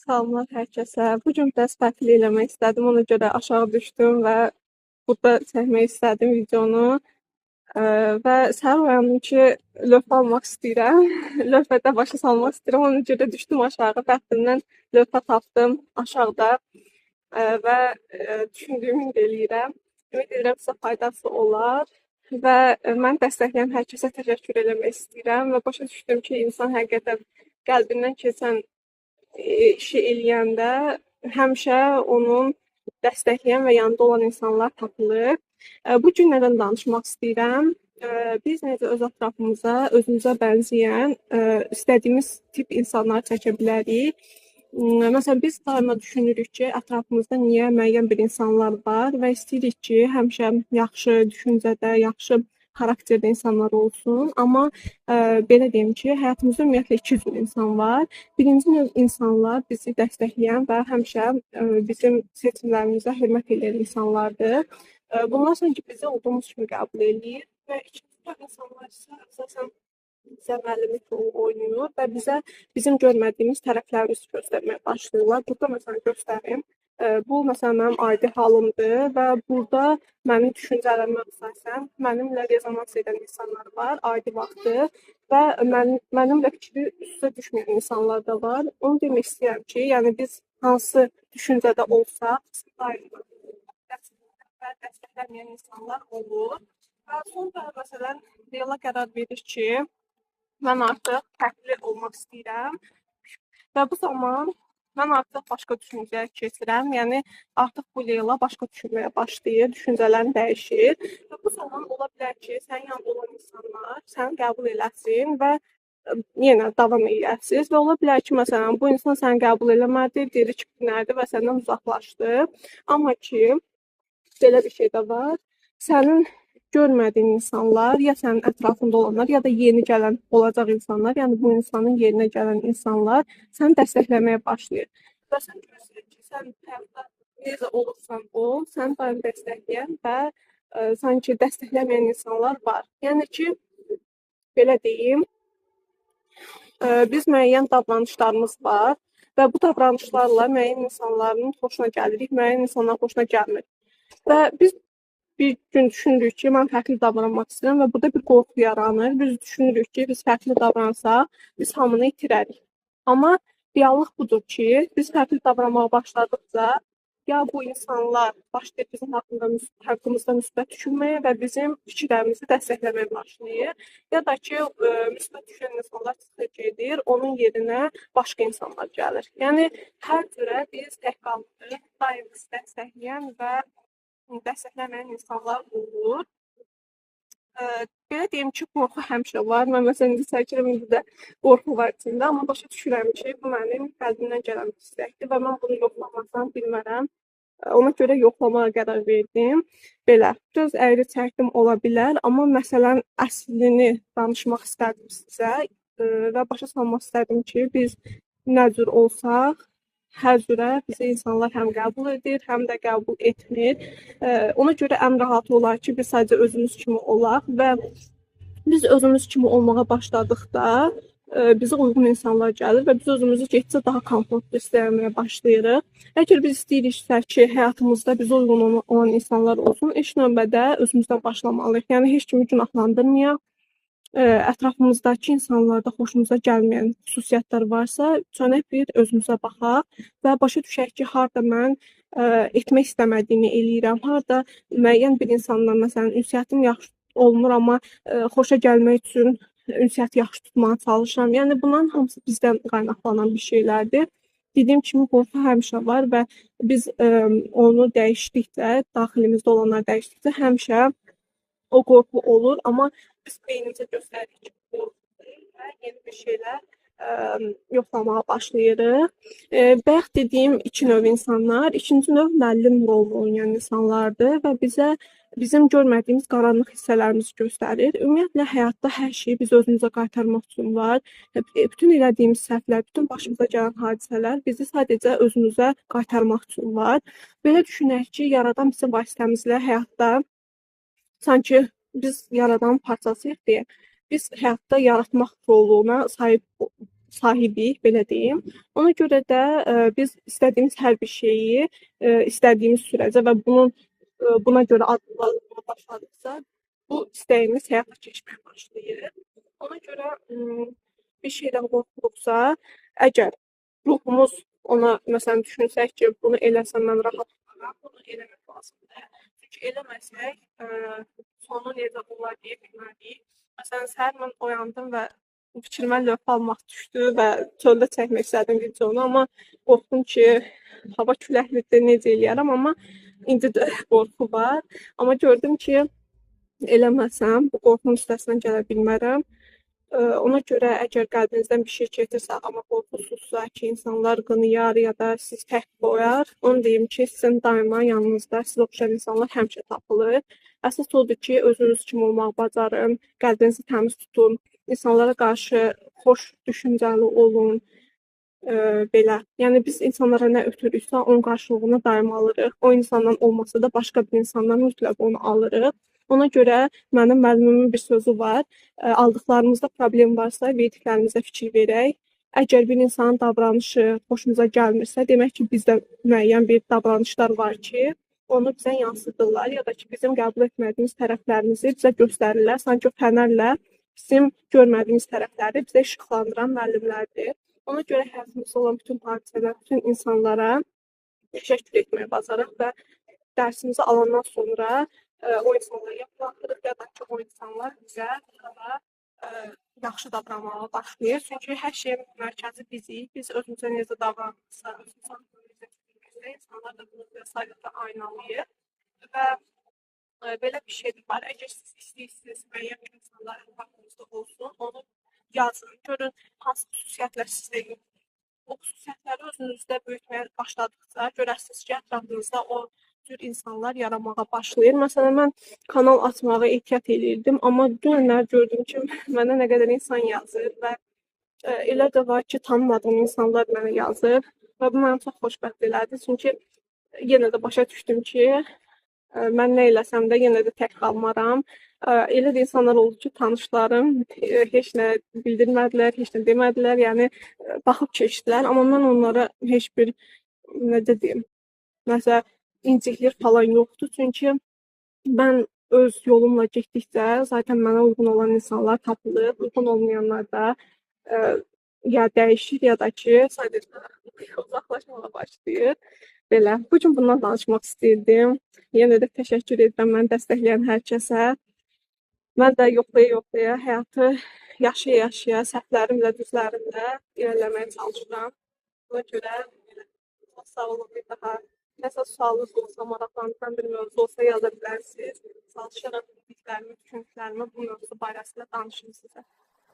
Salamlar hər kəsə. Bu gün biraz fərqli eləmək istədim. Ona görə aşağı düşdüm və burada çəkmək istədim videonu. Və səhər oyandım ki, lövhə almaq istəyirəm. Lövhədə başa salmaq istəyirəm. Ona görə düşdüm aşağı. Bəxtimdən lövhə tapdım aşağıda və düşündüyümü indi eləyirəm. Ümid edirəm sizə faydası olar. Və mən dəstəkləyən hər kəsə təşəkkür eləmək istəyirəm və başa düşdüm ki, insan həqiqətən qəlbindən keçən işi eləyəndə həmişə onun dəstəkləyən və yanında olan insanlar tapılır. Bu gün nədən danışmaq istəyirəm? Biz necə öz ətrafımıza, özümüzə bənzəyən, istədiyimiz tip insanlar çəkə bilərik. Məsələn, biz daima düşünürük ki, ətrafımızda niyə müəyyən bir insanlar var və istəyirik ki, həmişə yaxşı düşüncədə, yaxşı xarakterdə insanlar olsun. Amma belə deyim ki, həyatımızda ümumiyyətlə iki cür insan var. Birinci növ insanlar bizi dəstəkləyən və həmişə bizim seçimlərimizə hörmət edən insanlardır. Bunlar sanki bizi olduğumuz kimi qəbul edir və ikinci növ insanlar isə əsasən bizə müəllimlik rolu oynayır və bizə bizim görmədiyimiz tərəflərimizi göstərməyə başlayırlar. Burada məsələn göstərim. Bu məsələn mənim adi halımdır və burada mənim düşüncələrimə əsasən mənimlə rezonans edən insanlar var, adi vaxtı və mənimlə fikri üstə düşməyən insanlar da var. Onu demək istəyirəm ki, yəni biz hansı düşüncədə olsaq, daima dəstəklənməyən insanlar olur. Və sonra məsələn yola qərar verir ki, mən artıq fərqli olmaq istəyirəm və bu zaman mən artıq başqa düşüncəyə keçirəm. Yəni artıq bu Leyla başqa düşünməyə başlayır, düşüncələrin dəyişir və bu zaman ola bilər ki, sənin yanında olan insanlar səni qəbul eləsin və yenə davam edəsiniz və ola bilər ki, məsələn, bu insan səni qəbul eləmədi, geri çəkildi və səndən uzaqlaşdı. Amma ki, belə bir şey də var. Sənin görmədiyin insanlar, ya sənin ətrafında olanlar, ya da yeni gələn olacaq insanlar, yəni bu insanın yerinə gələn insanlar səni dəstəkləməyə başlayır. Və sən görürsən ki, sən həyatda necə olursan ol, səni daim dəstəkləyən və sanki dəstəkləməyən insanlar var. Yəni ki, belə deyim, biz müəyyən davranışlarımız var və bu davranışlarla müəyyən insanların xoşuna gəlirik, müəyyən insanların xoşuna gəlmir. Və biz bir gün düşünürük ki, mən fərqli davranmaq istəyirəm və burada bir qorxu yaranır. Biz düşünürük ki, biz fərqli davransaq, biz hamını itirərik. Amma reallıq budur ki, biz fərqli davranmağa başladıqca, ya bu insanlar başlayır bizim haqqımızda müsbət düşünməyə və bizim fikirlərimizi dəstəkləməyə başlayır. Ya da ki, müsbət düşünən insanlar çıxır gedir, onun yerinə başqa insanlar gəlir. Yəni, hər cürə biz tək qalmırıq, daim bizi dəstəkləyən və dəstəkləməyən insanlar olur. Belə deyim ki, qorxu həmişə var. Mən məsələn indi çəkirəm, indi də qorxu var içində, amma başa düşürəm ki, bu mənim qəlbimdən gələn bir istəkdir və mən bunu yoxlamasam bilmərəm. Ona görə yoxlamağa qərar verdim. Belə, biraz əyri çəkdim ola bilər, amma məsələn əslini danışmaq istədim sizə və başa salmaq istədim ki, biz nə cür olsaq, hər cürə bizi insanlar həm qəbul edir, həm də qəbul etmir. Ona görə ən rahat olar ki, biz sadəcə özümüz kimi olaq və biz özümüz kimi olmağa başladıqda bizə uyğun insanlar gəlir və biz özümüzü getdikcə daha komfortlu hiss etməyə başlayırıq. Əgər biz istəyiriksə ki, həyatımızda bizə uyğun olan insanlar olsun, ilk növbədə özümüzdən başlamalıyıq. Yəni heç kimi günahlandırmayaq. Ətrafımızdakı insanlarda xoşumuza gəlməyən xüsusiyyətlər varsa, çönək bir özümüzə baxaq və başa düşək ki, harda mən etmək istəmədiyimi eləyirəm, harda müəyyən bir insanla məsələn ünsiyyətim yaxşı olmur, amma xoşa gəlmək üçün ünsiyyəti yaxşı tutmağa çalışıram. Yəni bunların hamısı bizdən qaynaqlanan bir şeylərdir. Dediyim kimi qorxu həmişə var və biz onu dəyişdikcə, daxilimizdə olanlar dəyişdikcə həmişə o qorxu olur, amma biz beynimizə göstəririk ki, qorxu və yeni bir şeylər yoxlamağa başlayırıq. Bayaq dediyim iki növ insanlar, ikinci növ müəllim rolunu oynayan insanlardır və bizə bizim görmədiyimiz qaranlıq hissələrimizi göstərir. Ümumiyyətlə həyatda hər şeyi biz özümüzə qaytarmaq üçün var. Bütün elədiyimiz səhvlər, bütün başımıza gələn hadisələr bizi sadəcə özümüzə qaytarmaq üçün var. Belə düşünək ki, Yaradan bizim vasitəmizlə həyatda sanki biz Yaradanın parçasıyıq deyə biz həyatda yaratmaq roluna sahibiyik, belə deyim. Ona görə də biz istədiyimiz hər bir şeyi istədiyimiz sürəcə və buna görə adlandırmağa başladıqca bu istəyimiz həyata keçməyə başlayır. Ona görə bir şeydən qorxduqsa, əgər ruhumuz ona məsələn düşünsək ki, bunu eləsəm mən rahat olaram, bunu eləmək lazımdır. Çünki eləməsək, sonu necə olar deyə bilmərik. Məsələn, səhər mən oyandım və fikrimə lövhə almaq düşdü və çöldə çəkmək istədim videonu, amma qorxdum ki, hava küləklidir, necə eləyərəm, amma indi də qorxu var. Amma gördüm ki, eləməsəm bu qorxunun üstəsindən gələ bilmərəm. Ona görə əgər qəlbinizdən bir şey gedirsə, amma qorxursuzsa ki, insanlar qınayar ya da siz tək qoyar, onu deyim ki, sizin daima yanınızda sizə oxşayan insanlar həmişə tapılır. Əsas odur ki, özünüz kimi olmağı bacarın, qəlbinizi təmiz tutun, insanlara qarşı xoş düşüncəli olun. Belə. Yəni biz insanlara nə ötürüksə, onun qarşılığını daim alırıq. O insandan olmasa da başqa bir insandan mütləq onu alırıq. Ona görə mənim müəllimimin bir sözü var. Aldıqlarımızda problem varsa, verdiklərimizə fikir verək. Əgər bir insanın davranışı xoşumuza gəlmirsə, demək ki, bizdə müəyyən bir davranışlar var ki, onu bizə yansıdırlar ya da ki, bizim qəbul etmədiyimiz tərəflərimizi bizə göstərirlər. Sanki o fənərlə bizim görmədiyimiz tərəfləri bizə işıqlandıran müəllimlərdir. Ona görə həyatımızda olan bütün hadisələr, bütün insanlara təşəkkür etməyə bacarıq və dərsimizi alandan sonra o insanlara yapılandırıq ya da ki, o insanlar bizə daha yaxşı davranmağa başlayır. Çünki hər şeyin mərkəzi bizik. Biz özümüzə necə davranırsa, insanlar da bunu bizə sayıda aynalayır və belə bir şey var. Əgər siz istəyirsiniz müəyyən bir insanlar haqqınızda olsun, onu yazın. Görün hansı xüsusiyyətlər sizdə yoxdur. O xüsusiyyətləri özünüzdə böyütməyə başladıqca görərsiniz ki, ətrafınızda o cür insanlar yaranmağa başlayır. Məsələn, mən kanal açmağa ehtiyat edirdim, amma dünənlər gördüm ki, mənə nə qədər insan yazır və elə də var ki, tanımadığım insanlar mənə yazır və bu məni çox xoşbəxt elədi. Çünki yenə də başa düşdüm ki, mən nə eləsəm də yenə də tək qalmaram. Elə də insanlar oldu ki, tanışlarım heç nə bildirmədilər, heç nə demədilər, yəni baxıb keçdilər, amma mən onlara heç bir necə deyim, nəsə inciklik falan yoxdur. Çünki mən öz yolumla getdikcə zaten mənə uyğun olan insanlar tapılır, uyğun olmayanlar da ya dəyişir ya da ki, sadəcə uzaqlaşmağa başlayır. Belə. Bu gün bundan danışmaq istəyirdim. Yenə də təşəkkür edirəm məni dəstəkləyən hər kəsə. Mən də yoxlaya-yoxlaya həyatı yaşaya-yaşaya səhvlərimlə, düzlərimlə irəliləməyə çalışıram. Buna görə çox sağ olun bir daha. Nəsə sualınız olsa, maraqlandıran bir mövzu olsa yaza bilərsiniz. Çalışaram bildiklərimi, düşündüklərimi bu mövzu barəsində danışım sizə.